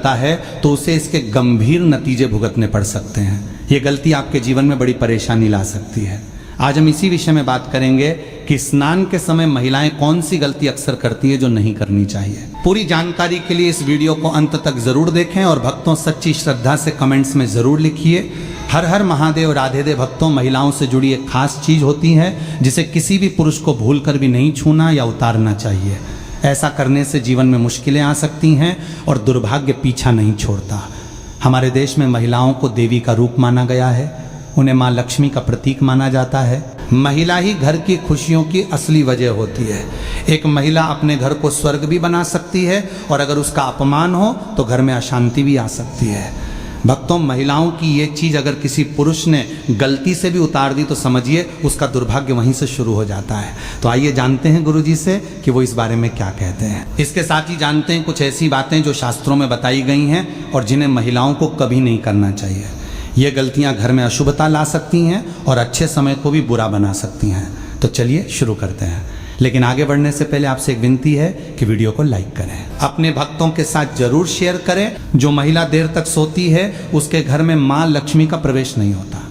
करता है तो उसे इसके गंभीर नतीजे भुगतने पड़ सकते हैं। ये गलती आपके जीवन में बड़ी परेशानी ला सकती है। आज हम इसी विषय में बात करेंगे कि स्नान के समय महिलाएं कौन सी गलती अक्सर करती है जो नहीं करनी चाहिए। पूरी जानकारी के लिए इस वीडियो को अंत तक जरूर देखें और भक्तों सच्ची श्रद्धा से कमेंट्स में जरूर लिखिए। हर हर महादेव राधे दे भक्तों, महिलाओं से जुड़ी एक खास चीज होती है जिसे किसी भी पुरुष को भूलकर भी नहीं छूना या उतारना चाहिए। ऐसा करने से जीवन में मुश्किलें आ सकती हैं और दुर्भाग्य पीछा नहीं छोड़ता। हमारे देश में महिलाओं को देवी का रूप माना गया है, उन्हें माँ लक्ष्मी का प्रतीक माना जाता है। महिला ही घर की खुशियों की असली वजह होती है। एक महिला अपने घर को स्वर्ग भी बना सकती है और अगर उसका अपमान हो तो घर में अशांति भी आ सकती है। भक्तों, महिलाओं की ये चीज़ अगर किसी पुरुष ने गलती से भी उतार दी तो समझिए उसका दुर्भाग्य वहीं से शुरू हो जाता है। तो आइए जानते हैं गुरुजी से कि वो इस बारे में क्या कहते हैं। इसके साथ ही जानते हैं कुछ ऐसी बातें जो शास्त्रों में बताई गई हैं और जिन्हें महिलाओं को कभी नहीं करना चाहिए। ये गलतियां घर में अशुभता ला सकती हैं और अच्छे समय को भी बुरा बना सकती हैं। तो चलिए शुरू करते हैं, लेकिन आगे बढ़ने से पहले आपसे एक विनती है कि वीडियो को लाइक करें, अपने भक्तों के साथ जरूर शेयर करें। जो महिला देर तक सोती है उसके घर में माँ लक्ष्मी का प्रवेश नहीं होता।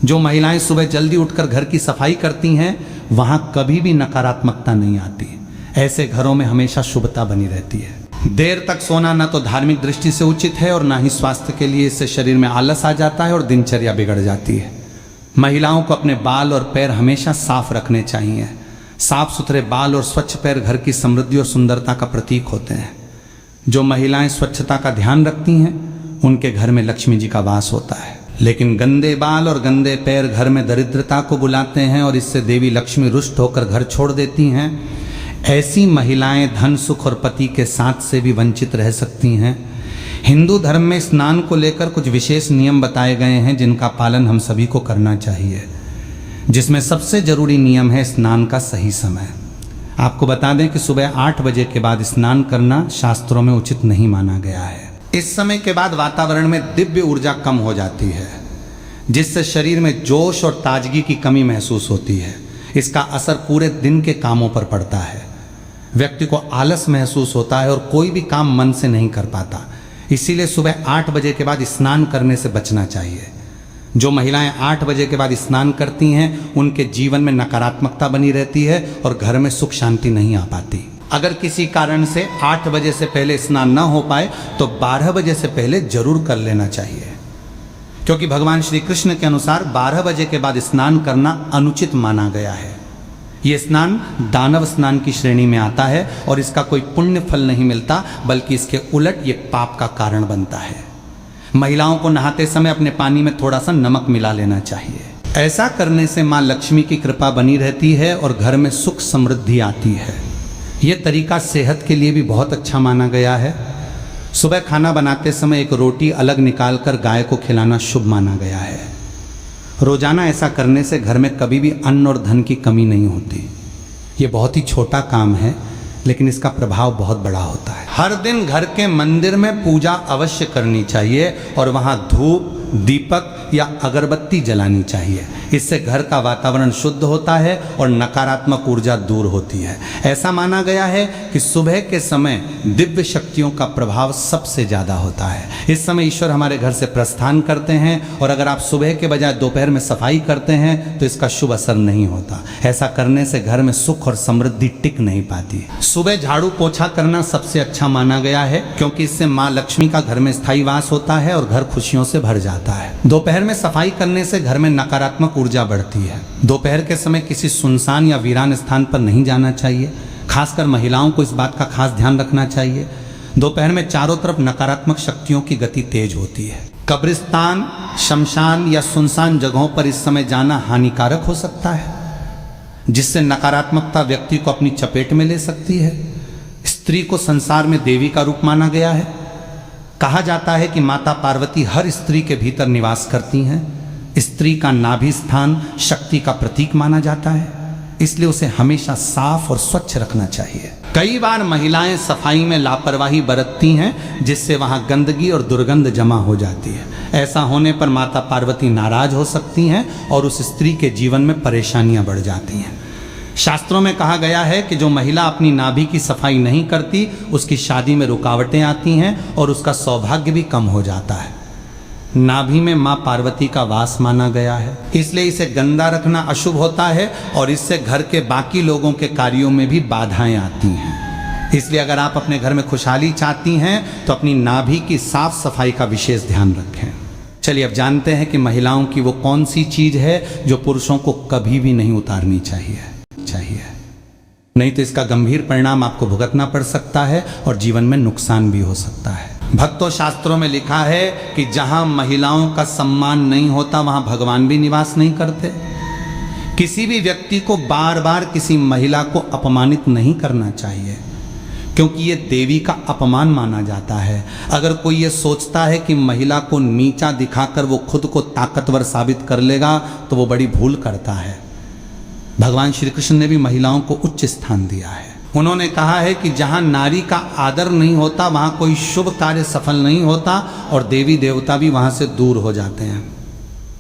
जो महिलाएं सुबह जल्दी उठकर घर की सफाई करती हैं वहां कभी भी नकारात्मकता नहीं आती। ऐसे घरों में हमेशा शुभता बनी रहती है। देर तक सोना न तो धार्मिक दृष्टि से उचित है और ना ही स्वास्थ्य के लिए। इससे शरीर में आलस आ जाता है और दिनचर्या बिगड़ जाती है। महिलाओं को अपने बाल और पैर हमेशा साफ रखने चाहिए। साफ सुथरे बाल और स्वच्छ पैर घर की समृद्धि और सुंदरता का प्रतीक होते हैं। जो महिलाएं स्वच्छता का ध्यान रखती हैं उनके घर में लक्ष्मी जी का वास होता है। लेकिन गंदे बाल और गंदे पैर घर में दरिद्रता को बुलाते हैं और इससे देवी लक्ष्मी रुष्ट होकर घर छोड़ देती हैं। ऐसी महिलाएं धन सुख और पति के साथ से भी वंचित रह सकती हैं। हिंदू धर्म में स्नान को लेकर कुछ विशेष नियम बताए गए हैं जिनका पालन हम सभी को करना चाहिए, जिसमें सबसे जरूरी नियम है स्नान का सही समय। आपको बता दें कि सुबह 8 बजे के बाद स्नान करना शास्त्रों में उचित नहीं माना गया है। इस समय के बाद वातावरण में दिव्य ऊर्जा कम हो जाती है, जिससे शरीर में जोश और ताजगी की कमी महसूस होती है। इसका असर पूरे दिन के कामों पर पड़ता है। व्यक्ति को आलस महसूस होता है और कोई भी काम मन से नहीं कर पाता। इसीलिए सुबह 8 बजे के बाद स्नान करने से बचना चाहिए। जो महिलाएं 8 बजे के बाद स्नान करती हैं उनके जीवन में नकारात्मकता बनी रहती है और घर में सुख शांति नहीं आ पाती। अगर किसी कारण से 8 बजे से पहले स्नान न हो पाए तो 12 बजे से पहले जरूर कर लेना चाहिए, क्योंकि भगवान श्री कृष्ण के अनुसार 12 बजे के बाद स्नान करना अनुचित माना गया है। ये स्नान दानव स्नान की श्रेणी में आता है और इसका कोई पुण्य फल नहीं मिलता, बल्कि इसके उलट ये पाप का कारण बनता है। महिलाओं को नहाते समय अपने पानी में थोड़ा सा नमक मिला लेना चाहिए। ऐसा करने से माँ लक्ष्मी की कृपा बनी रहती है और घर में सुख समृद्धि आती है। ये तरीका सेहत के लिए भी बहुत अच्छा माना गया है। सुबह खाना बनाते समय एक रोटी अलग निकालकर गाय को खिलाना शुभ माना गया है। रोजाना ऐसा करने से घर में कभी भी अन्न और धन की कमी नहीं होती। ये बहुत ही छोटा काम है, लेकिन इसका प्रभाव बहुत बड़ा होता है। हर दिन घर के मंदिर में पूजा अवश्य करनी चाहिए और वहाँ धूप, दीपक या अगरबत्ती जलानी चाहिए। इससे घर का वातावरण शुद्ध होता है और नकारात्मक ऊर्जा दूर होती है। ऐसा माना गया है कि सुबह के समय दिव्य शक्तियों का प्रभाव सबसे ज़्यादा होता है। इस समय ईश्वर हमारे घर से प्रस्थान करते हैं और अगर आप सुबह के बजाय दोपहर में सफाई करते हैं तो इसका शुभ असर नहीं होता। ऐसा करने से घर में सुख और समृद्धि टिक नहीं पाती। सुबह झाड़ू पोछा करना सबसे अच्छा माना गया है, क्योंकि इससे माँ लक्ष्मी का घर में स्थायी वास होता है और घर खुशियों से भर जाता है। दोपहर में सफाई करने से घर में नकारात्मक ऊर्जा बढ़ती है। दोपहर के समय किसी सुनसान या वीरान स्थान पर नहीं जाना चाहिए। खासकर महिलाओं को इस बात का खास ध्यान रखना चाहिए। दोपहर में चारों तरफ नकारात्मक शक्तियों की गति तेज होती है। कब्रिस्तान, शमशान या सुनसान जगहों पर इस समय जाना हानिकारक हो सकता है, जिससे नकारात्मकता व्यक्ति को अपनी चपेट में ले सकती है। स्त्री को संसार में देवी का रूप माना गया है। कहा जाता है कि माता पार्वती हर स्त्री के भीतर निवास करती हैं। स्त्री का नाभि स्थान शक्ति का प्रतीक माना जाता है, इसलिए उसे हमेशा साफ और स्वच्छ रखना चाहिए। कई बार महिलाएं सफाई में लापरवाही बरतती हैं, जिससे वहां गंदगी और दुर्गंध जमा हो जाती है। ऐसा होने पर माता पार्वती नाराज हो सकती हैं और उस स्त्री के जीवन में परेशानियां बढ़ जाती हैं। शास्त्रों में कहा गया है कि जो महिला अपनी नाभि की सफाई नहीं करती उसकी शादी में रुकावटें आती हैं और उसका सौभाग्य भी कम हो जाता है। नाभि में माँ पार्वती का वास माना गया है, इसलिए इसे गंदा रखना अशुभ होता है और इससे घर के बाकी लोगों के कार्यों में भी बाधाएं आती हैं। इसलिए अगर आप अपने घर में खुशहाली चाहती हैं तो अपनी नाभि की साफ सफाई का विशेष ध्यान रखें। चलिए अब जानते हैं कि महिलाओं की वो कौन सी चीज है जो पुरुषों को कभी भी नहीं उतारनी चाहिए, नहीं तो इसका गंभीर परिणाम आपको भुगतना पड़ सकता है और जीवन में नुकसान भी हो सकता है। भक्तों, शास्त्रों में लिखा है कि जहां महिलाओं का सम्मान नहीं होता वहां भगवान भी निवास नहीं करते। किसी भी व्यक्ति को बार बार किसी महिला को अपमानित नहीं करना चाहिए, क्योंकि ये देवी का अपमान माना जाता है। अगर कोई ये सोचता है कि महिला को नीचा दिखाकर वो खुद को ताकतवर साबित कर लेगा तो वो बड़ी भूल करता है। भगवान श्री कृष्ण ने भी महिलाओं को उच्च स्थान दिया है। उन्होंने कहा है कि जहां नारी का आदर नहीं होता वहां कोई शुभ कार्य सफल नहीं होता और देवी देवता भी वहां से दूर हो जाते हैं।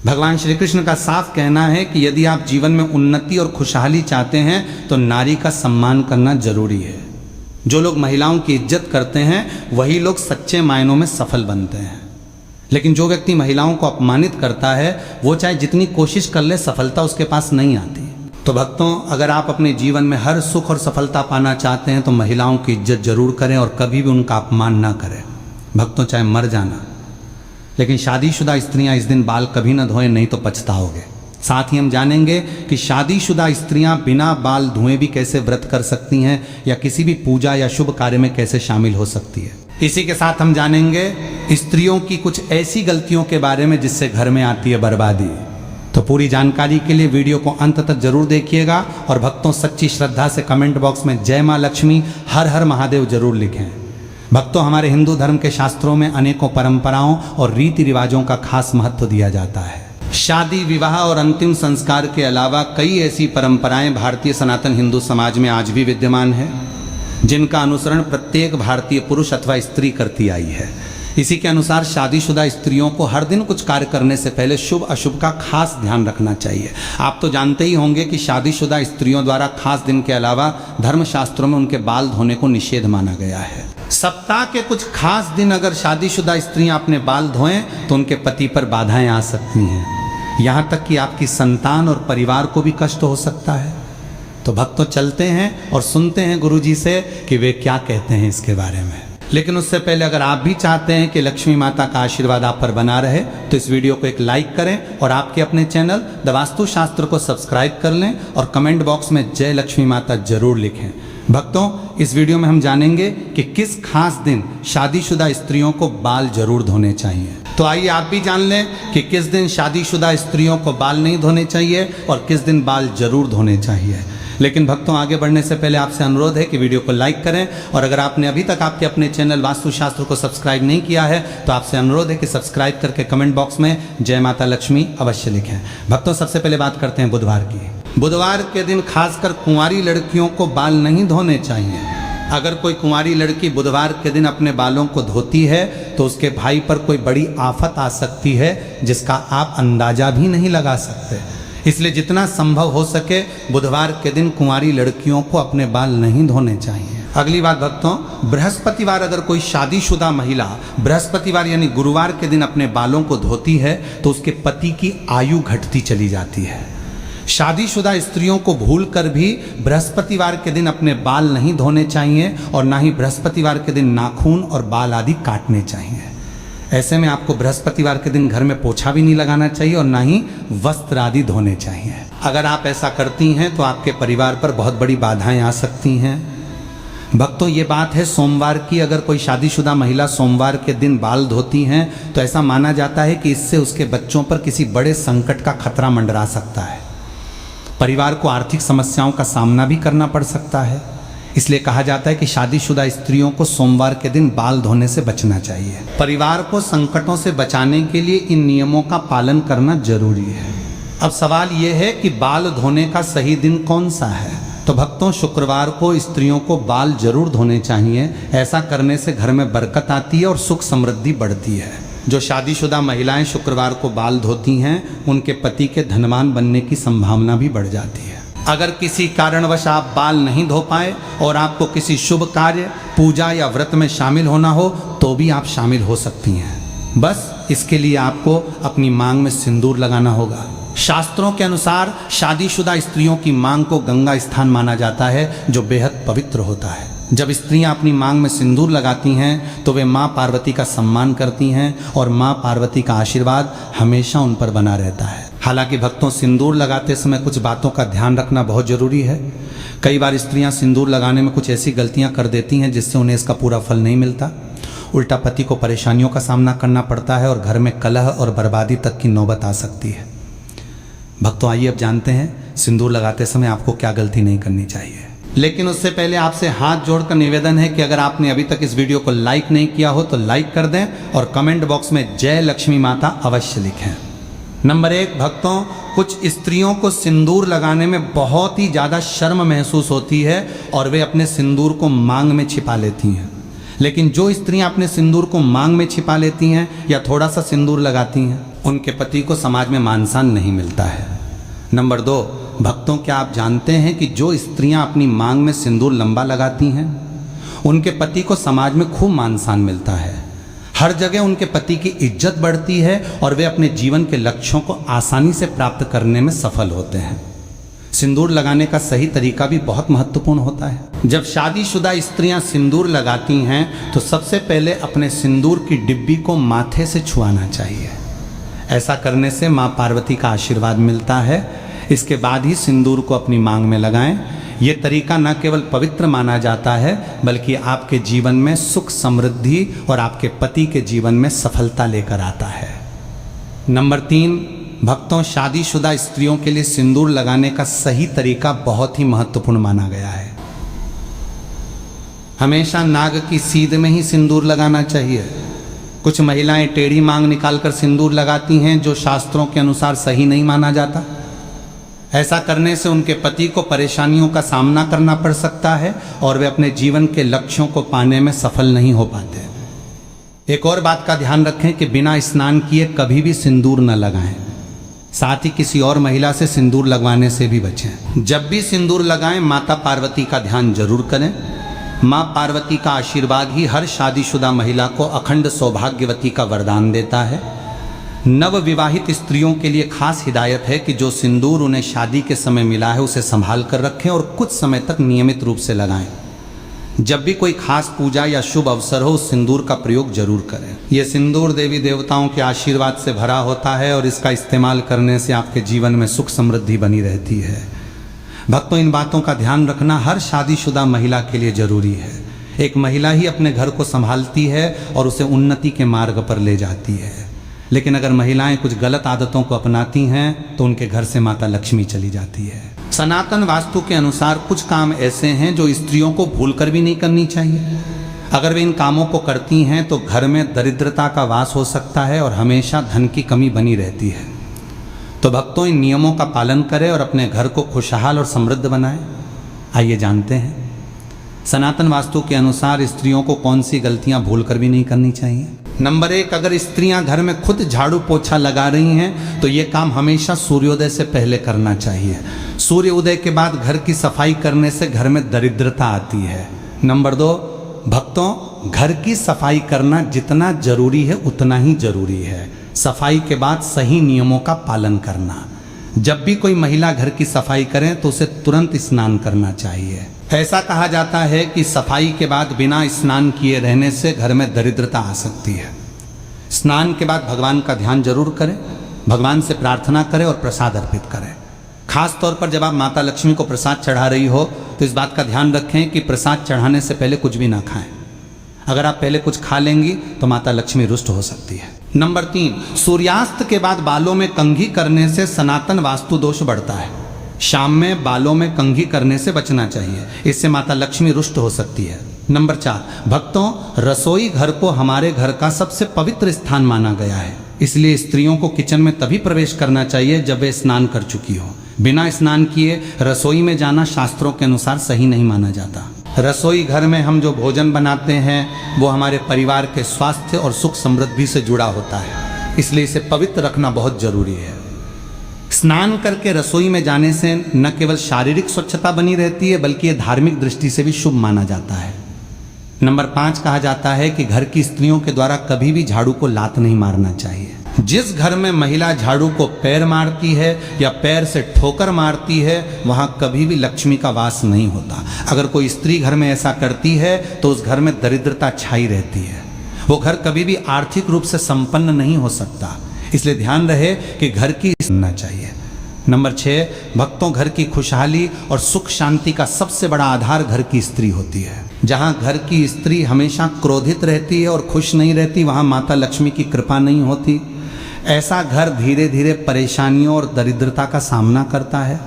भगवान श्री कृष्ण का साफ कहना है कि यदि आप जीवन में उन्नति और खुशहाली चाहते हैं तो नारी का सम्मान करना जरूरी है। जो लोग महिलाओं की इज्जत करते हैं वही लोग सच्चे मायनों में सफल बनते हैं, लेकिन जो व्यक्ति महिलाओं को अपमानित करता है वो चाहे जितनी कोशिश कर ले सफलता उसके पास नहीं आती। तो भक्तों, अगर आप अपने जीवन में हर सुख और सफलता पाना चाहते हैं तो महिलाओं की इज्जत जरूर करें और कभी भी उनका अपमान ना करें। भक्तों, चाहे मर जाना, लेकिन शादीशुदा स्त्रियां इस दिन बाल कभी ना धोएं, नहीं तो पछताओगे। साथ ही हम जानेंगे कि शादीशुदा स्त्रियां बिना बाल धोए भी कैसे व्रत कर सकती हैं या किसी भी पूजा या शुभ कार्य में कैसे शामिल हो सकती है। इसी के साथ हम जानेंगे स्त्रियों की कुछ ऐसी गलतियों के बारे में जिससे घर में आती है बर्बादी। तो पूरी जानकारी के लिए वीडियो को अंत तक जरूर देखिएगा और भक्तों, सच्ची श्रद्धा से कमेंट बॉक्स में जय मां लक्ष्मी, हर हर महादेव जरूर लिखें। भक्तों, हमारे हिंदू धर्म के शास्त्रों में अनेकों परंपराओं और रीति रिवाजों का खास महत्व दिया जाता है। शादी, विवाह और अंतिम संस्कार के अलावा कई ऐसी परंपराएं भारतीय सनातन हिंदू समाज में आज भी विद्यमान है, जिनका अनुसरण प्रत्येक भारतीय पुरुष अथवा स्त्री करती आई है। इसी के अनुसार शादीशुदा स्त्रियों को हर दिन कुछ कार्य करने से पहले शुभ अशुभ का खास ध्यान रखना चाहिए। आप तो जानते ही होंगे कि शादीशुदा स्त्रियों द्वारा खास दिन के अलावा धर्मशास्त्रों में उनके बाल धोने को निषेध माना गया है। सप्ताह के कुछ खास दिन अगर शादीशुदा स्त्रियां अपने बाल धोएं तो उनके पति पर बाधाएं आ सकती हैं, यहाँ तक कि आपकी संतान और परिवार को भी कष्ट हो सकता है। तो भक्तों, चलते हैं और सुनते हैं गुरुजी से कि वे क्या कहते हैं इसके बारे में। लेकिन उससे पहले अगर आप भी चाहते हैं कि लक्ष्मी माता का आशीर्वाद आप पर बना रहे तो इस वीडियो को एक लाइक करें और आपके अपने चैनल द वास्तु शास्त्र को सब्सक्राइब कर लें और कमेंट बॉक्स में जय लक्ष्मी माता जरूर लिखें। भक्तों, इस वीडियो में हम जानेंगे कि किस खास दिन शादीशुदा स्त्रियों को बाल जरूर धोने चाहिए। तो आइए आप भी जान लें कि किस दिन शादीशुदा स्त्रियों को बाल नहीं धोने चाहिए और किस दिन बाल जरूर धोने चाहिए। लेकिन भक्तों, आगे बढ़ने से पहले आपसे अनुरोध है कि वीडियो को लाइक करें और अगर आपने अभी तक आपके अपने चैनल वास्तुशास्त्र को सब्सक्राइब नहीं किया है तो आपसे अनुरोध है कि सब्सक्राइब करके कमेंट बॉक्स में जय माता लक्ष्मी अवश्य लिखें। भक्तों, सबसे पहले बात करते हैं बुधवार की। बुधवार के दिन खासकर कुंवारी लड़कियों को बाल नहीं धोने चाहिए। अगर कोई कुंवारी लड़की बुधवार के दिन अपने बालों को धोती है तो उसके भाई पर कोई बड़ी आफत आ सकती है जिसका आप अंदाजा भी नहीं लगा सकते। इसलिए जितना संभव हो सके बुधवार के दिन कुंवारी लड़कियों को अपने बाल नहीं धोने चाहिए। अगली बात भक्तों, बृहस्पतिवार अगर कोई शादीशुदा महिला बृहस्पतिवार यानी गुरुवार के दिन अपने बालों को धोती है तो उसके पति की आयु घटती चली जाती है। शादीशुदा स्त्रियों को भूलकर भी बृहस्पतिवार के दिन अपने बाल नहीं धोने चाहिए और ना ही बृहस्पतिवार के दिन नाखून और बाल आदि काटने चाहिए। ऐसे में आपको बृहस्पतिवार के दिन घर में पोछा भी नहीं लगाना चाहिए और ना ही वस्त्र आदि धोने चाहिए। अगर आप ऐसा करती हैं तो आपके परिवार पर बहुत बड़ी बाधाएं आ सकती हैं। भक्तों, ये बात है सोमवार की। अगर कोई शादीशुदा महिला सोमवार के दिन बाल धोती हैं तो ऐसा माना जाता है कि इससे उसके बच्चों पर किसी बड़े संकट का खतरा मंडरा सकता है। परिवार को आर्थिक समस्याओं का सामना भी करना पड़ सकता है। इसलिए कहा जाता है कि शादीशुदा स्त्रियों को सोमवार के दिन बाल धोने से बचना चाहिए। परिवार को संकटों से बचाने के लिए इन नियमों का पालन करना जरूरी है। अब सवाल यह है कि बाल धोने का सही दिन कौन सा है। तो भक्तों, शुक्रवार को स्त्रियों को बाल जरूर धोने चाहिए। ऐसा करने से घर में बरकत आती है और सुख समृद्धि बढ़ती है। जो शादीशुदा महिलाएं शुक्रवार को बाल धोती हैं उनके पति के धनवान बनने की संभावना भी बढ़ जाती है। अगर किसी कारणवश आप बाल नहीं धो पाए और आपको किसी शुभ कार्य, पूजा या व्रत में शामिल होना हो तो भी आप शामिल हो सकती हैं। बस इसके लिए आपको अपनी मांग में सिंदूर लगाना होगा। शास्त्रों के अनुसार शादीशुदा स्त्रियों की मांग को गंगा स्थान माना जाता है, जो बेहद पवित्र होता है। जब स्त्रियां अपनी मांग में सिंदूर लगाती हैं तो वे मां पार्वती का सम्मान करती हैं और मां पार्वती का आशीर्वाद हमेशा उन पर बना रहता है। हालांकि भक्तों, सिंदूर लगाते समय कुछ बातों का ध्यान रखना बहुत जरूरी है। कई बार स्त्रियां सिंदूर लगाने में कुछ ऐसी गलतियां कर देती हैं जिससे उन्हें इसका पूरा फल नहीं मिलता। उल्टा पति को परेशानियों का सामना करना पड़ता है और घर में कलह और बर्बादी तक की नौबत आ सकती है। भक्तों, आइए अब जानते हैं सिंदूर लगाते समय आपको क्या गलती नहीं करनी चाहिए। लेकिन उससे पहले आपसे हाथ जोड़कर निवेदन है कि अगर आपने अभी तक इस वीडियो को लाइक नहीं किया हो तो लाइक कर दें और कमेंट बॉक्स में जय लक्ष्मी माता अवश्य लिखें। नंबर 1, भक्तों, कुछ स्त्रियों को सिंदूर लगाने में बहुत ही ज़्यादा शर्म महसूस होती है और वे अपने सिंदूर को मांग में छिपा लेती हैं। लेकिन जो स्त्रियां अपने सिंदूर को मांग में छिपा लेती हैं या थोड़ा सा सिंदूर लगाती हैं, उनके पति को समाज में मान सम्मान नहीं मिलता है। नंबर 2, भक्तों, क्या आप जानते हैं कि जो स्त्रियां अपनी मांग में सिंदूर लंबा लगाती हैं उनके पति को समाज में खूब मान सम्मान मिलता है। हर जगह उनके पति की इज्जत बढ़ती है और वे अपने जीवन के लक्ष्यों को आसानी से प्राप्त करने में सफल होते हैं। सिंदूर लगाने का सही तरीका भी बहुत महत्वपूर्ण होता है। जब शादीशुदा स्त्रियां सिंदूर लगाती हैं तो सबसे पहले अपने सिंदूर की डिब्बी को माथे से छुआना चाहिए। ऐसा करने से मां पार्वती का आशीर्वाद मिलता है। इसके बाद ही सिंदूर को अपनी मांग में लगाएं। ये तरीका न केवल पवित्र माना जाता है बल्कि आपके जीवन में सुख, समृद्धि और आपके पति के जीवन में सफलता लेकर आता है। नंबर 3, भक्तों, शादीशुदा स्त्रियों के लिए सिंदूर लगाने का सही तरीका बहुत ही महत्वपूर्ण माना गया है। हमेशा नाग की सीध में ही सिंदूर लगाना चाहिए। कुछ महिलाएं टेढ़ी मांग निकालकर सिंदूर लगाती हैं, जो शास्त्रों के अनुसार सही नहीं माना जाता। ऐसा करने से उनके पति को परेशानियों का सामना करना पड़ सकता है और वे अपने जीवन के लक्ष्यों को पाने में सफल नहीं हो पाते। एक और बात का ध्यान रखें कि बिना स्नान किए कभी भी सिंदूर न लगाएं। साथ ही किसी और महिला से सिंदूर लगवाने से भी बचें। जब भी सिंदूर लगाएं, माता पार्वती का ध्यान जरूर करें। माँ पार्वती का आशीर्वाद ही हर शादीशुदा महिला को अखंड सौभाग्यवती का वरदान देता है। नव विवाहित स्त्रियों के लिए खास हिदायत है कि जो सिंदूर उन्हें शादी के समय मिला है उसे संभाल कर रखें और कुछ समय तक नियमित रूप से लगाएं। जब भी कोई खास पूजा या शुभ अवसर हो, उस सिंदूर का प्रयोग जरूर करें। यह सिंदूर देवी देवताओं के आशीर्वाद से भरा होता है और इसका इस्तेमाल करने से आपके जीवन में सुख समृद्धि बनी रहती है। भक्तों, इन बातों का ध्यान रखना हर शादीशुदा महिला के लिए जरूरी है। एक महिला ही अपने घर को संभालती है और उसे उन्नति के मार्ग पर ले जाती है। लेकिन अगर महिलाएं कुछ गलत आदतों को अपनाती हैं तो उनके घर से माता लक्ष्मी चली जाती है। सनातन वास्तु के अनुसार कुछ काम ऐसे हैं जो स्त्रियों को भूलकर भी नहीं करनी चाहिए। अगर वे इन कामों को करती हैं तो घर में दरिद्रता का वास हो सकता है और हमेशा धन की कमी बनी रहती है। तो भक्तों, इन नियमों का पालन करें और अपने घर को खुशहाल और समृद्ध बनाएं। आइए जानते हैं सनातन वास्तु के अनुसार स्त्रियों को कौन सी गलतियां भूलकर भी नहीं करनी चाहिए। नंबर 1, अगर स्त्रियां घर में खुद झाड़ू पोछा लगा रही हैं तो ये काम हमेशा सूर्योदय से पहले करना चाहिए। सूर्य उदय के बाद घर की सफाई करने से घर में दरिद्रता आती है। नंबर 2, भक्तों, घर की सफाई करना जितना जरूरी है उतना ही जरूरी है। सफाई के बाद सही नियमों का पालन करना। जब भी कोई महिला घर की सफाई करे तो उसे तुरंत स्नान करना चाहिए। ऐसा कहा जाता है कि सफाई के बाद बिना स्नान किए रहने से घर में दरिद्रता आ सकती है। स्नान के बाद भगवान का ध्यान जरूर करें, भगवान से प्रार्थना करें और प्रसाद अर्पित करें। खास तौर पर जब आप माता लक्ष्मी को प्रसाद चढ़ा रही हो तो इस बात का ध्यान रखें कि प्रसाद चढ़ाने से पहले कुछ भी ना खाएं। अगर आप पहले कुछ खा लेंगी तो माता लक्ष्मी रुष्ट हो सकती है। नंबर 3, सूर्यास्त के बाद बालों में कंघी करने से सनातन वास्तु दोष बढ़ता है। शाम में बालों में कंघी करने से बचना चाहिए, इससे माता लक्ष्मी रुष्ट हो सकती है। नंबर 4, भक्तों, रसोई घर को हमारे घर का सबसे पवित्र स्थान माना गया है। इसलिए स्त्रियों को किचन में तभी प्रवेश करना चाहिए जब वे स्नान कर चुकी हो। बिना स्नान किए रसोई में जाना शास्त्रों के अनुसार सही नहीं माना जाता। रसोई घर में हम जो भोजन बनाते हैं वो हमारे परिवार के स्वास्थ्य और सुख समृद्धि से जुड़ा होता है, इसलिए इसे पवित्र रखना बहुत जरूरी है। स्नान करके रसोई में जाने से न केवल शारीरिक स्वच्छता बनी रहती है बल्कि ये धार्मिक दृष्टि से भी शुभ माना जाता है। नंबर 5 कहा जाता है कि घर की स्त्रियों के द्वारा कभी भी झाड़ू को लात नहीं मारना चाहिए। जिस घर में महिला झाड़ू को पैर मारती है या पैर से ठोकर मारती है वहां कभी भी लक्ष्मी का वास नहीं होता। अगर कोई स्त्री घर में ऐसा करती है तो उस घर में दरिद्रता छाई रहती है, वो घर कभी भी आर्थिक रूप से संपन्न नहीं हो सकता। इसलिए ध्यान रहे कि घर की सुनना चाहिए। नंबर 6, भक्तों, घर की खुशहाली और सुख शांति का सबसे बड़ा आधार घर की स्त्री होती है। जहाँ घर की स्त्री हमेशा क्रोधित रहती है और खुश नहीं रहती वहाँ माता लक्ष्मी की कृपा नहीं होती। ऐसा घर धीरे धीरे परेशानियों और दरिद्रता का सामना करता है।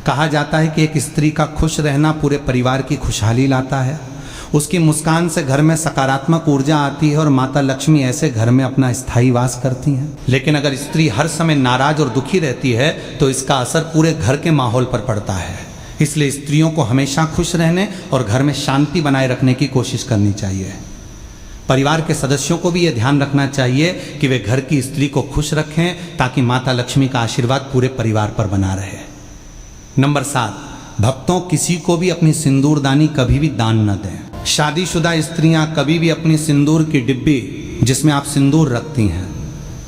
कहा जाता है कि एक स्त्री का खुश रहना पूरे परिवार की खुशहाली लाता है। उसकी मुस्कान से घर में सकारात्मक ऊर्जा आती है और माता लक्ष्मी ऐसे घर में अपना स्थायी वास करती हैं। लेकिन अगर स्त्री हर समय नाराज और दुखी रहती है तो इसका असर पूरे घर के माहौल पर पड़ता है। इसलिए स्त्रियों को हमेशा खुश रहने और घर में शांति बनाए रखने की कोशिश करनी चाहिए। परिवार के सदस्यों को भी ये ध्यान रखना चाहिए कि वे घर की स्त्री को खुश रखें ताकि माता लक्ष्मी का आशीर्वाद पूरे परिवार पर बना रहे। नंबर 7, भक्तों, किसी को भी अपनी सिंदूरदानी कभी भी दान न दें। शादीशुदा स्त्रियां कभी भी अपनी सिंदूर की डिब्बी जिसमें आप सिंदूर रखती हैं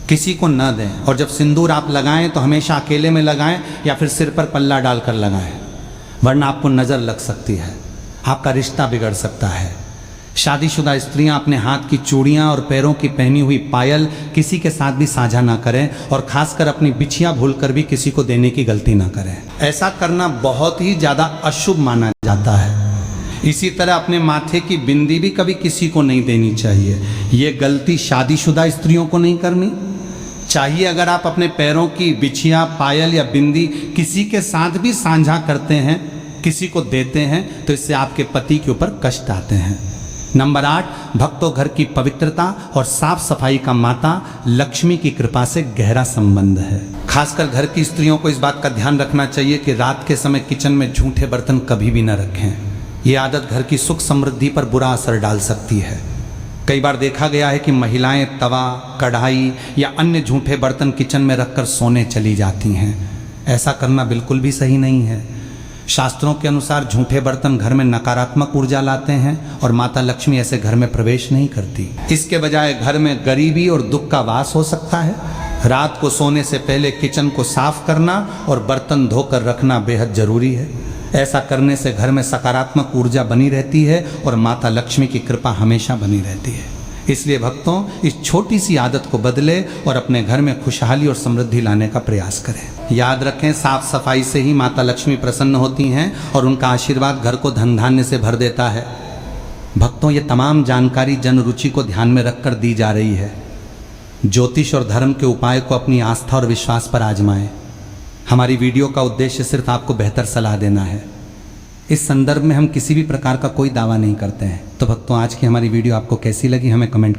किसी को न दें। और जब सिंदूर आप लगाएं तो हमेशा अकेले में लगाएं या फिर सिर पर पल्ला डालकर लगाएं, वरना आपको नज़र लग सकती है, आपका रिश्ता बिगड़ सकता है। शादीशुदा स्त्रियां अपने हाथ की चूड़ियां और पैरों की पहनी हुई पायल किसी के साथ भी साझा ना करें और खासकर अपनी बिछियां भूलकर भी किसी को देने की गलती ना करें। ऐसा करना बहुत ही ज़्यादा अशुभ माना जाता है। इसी तरह अपने माथे की बिंदी भी कभी किसी को नहीं देनी चाहिए। ये गलती शादीशुदा स्त्रियों को नहीं करनी चाहिए। अगर आप अपने पैरों की बिछिया, पायल या बिंदी किसी के साथ भी साझा करते हैं, किसी को देते हैं, तो इससे आपके पति के ऊपर कष्ट आते हैं। नंबर 8, भक्तों, घर की पवित्रता और साफ सफाई का माता लक्ष्मी की कृपा से गहरा संबंध है। खासकर घर की स्त्रियों को इस बात का ध्यान रखना चाहिए कि रात के समय किचन में झूठे बर्तन कभी भी न रखें। ये आदत घर की सुख समृद्धि पर बुरा असर डाल सकती है। कई बार देखा गया है कि महिलाएं तवा, कढ़ाई या अन्य झूठे बर्तन किचन में रखकर सोने चली जाती हैं। ऐसा करना बिल्कुल भी सही नहीं है। शास्त्रों के अनुसार झूठे बर्तन घर में नकारात्मक ऊर्जा लाते हैं और माता लक्ष्मी ऐसे घर में प्रवेश नहीं करती। इसके बजाय घर में गरीबी और दुख का वास हो सकता है। रात को सोने से पहले किचन को साफ करना और बर्तन धोकर रखना बेहद जरूरी है। ऐसा करने से घर में सकारात्मक ऊर्जा बनी रहती है और माता लक्ष्मी की कृपा हमेशा बनी रहती है। इसलिए भक्तों, इस छोटी सी आदत को बदले और अपने घर में खुशहाली और समृद्धि लाने का प्रयास करें। याद रखें, साफ सफाई से ही माता लक्ष्मी प्रसन्न होती हैं और उनका आशीर्वाद घर को धन धान्य से भर देता है। भक्तों, ये तमाम जानकारी जन रुचि को ध्यान में रखकर दी जा रही है। ज्योतिष और धर्म के उपाय को अपनी आस्था और विश्वास पर आजमाएं। हमारी वीडियो का उद्देश्य सिर्फ आपको बेहतर सलाह देना है। इस संदर्भ में हम किसी भी प्रकार का कोई दावा नहीं करते हैं। तो भक्तों, आज की हमारी वीडियो आपको कैसी लगी हमें कमेंट